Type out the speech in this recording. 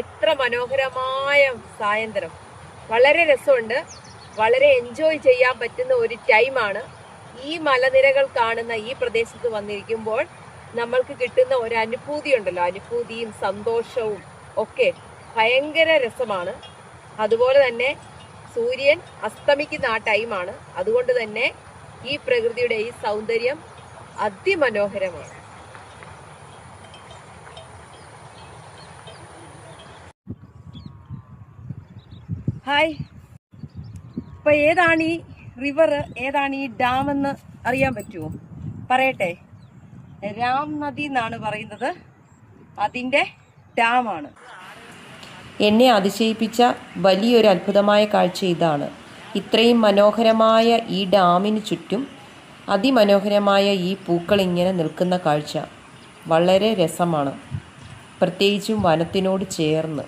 എത്ര മനോഹരമായ സായന്തനം, വളരെ രസമുണ്ട്. വളരെ എൻജോയ് ചെയ്യാൻ പറ്റുന്ന ഒരു ടൈമാണ്. ഈ മലനിരകൾ കാണുന്ന ഈ പ്രദേശത്ത് വന്നിരിക്കുമ്പോൾ നമ്മൾക്ക് കിട്ടുന്ന ഒരു അനുഭൂതി ഉണ്ടല്ലോ, അനുഭൂതിയും സന്തോഷവും ഒക്കെ ഭയങ്കര രസമാണ്. അതുപോലെ തന്നെ സൂര്യൻ അസ്തമിക്കുന്ന ആ ടൈമാണ്. അതുകൊണ്ട് തന്നെ ഈ പ്രകൃതിയുടെ ഈ സൗന്ദര്യം അതിമനോഹരമാണ്. ഹായ്, ഇപ്പൊ ഏതാണ് ഈ റിവർ, ഏതാണ് ഈ ഡാം എന്ന് അറിയാൻ പറ്റുമോ? പറയട്ടെ. രാം നദി എന്നാണ് പറയുന്നത്. അതിന്റെ ഡാമാണ്. എന്നെ അതിശയിപ്പിച്ച വലിയൊരു അത്ഭുതമായ കാഴ്ച ഇതാണ്. ഇത്രയും മനോഹരമായ ഈ ഡാമിന് ചുറ്റും അതിമനോഹരമായ ഈ പൂക്കൾ ഇങ്ങനെ നിൽക്കുന്ന കാഴ്ച വളരെ രസമാണ്, പ്രത്യേകിച്ചും വനത്തിനോട് ചേർന്ന്.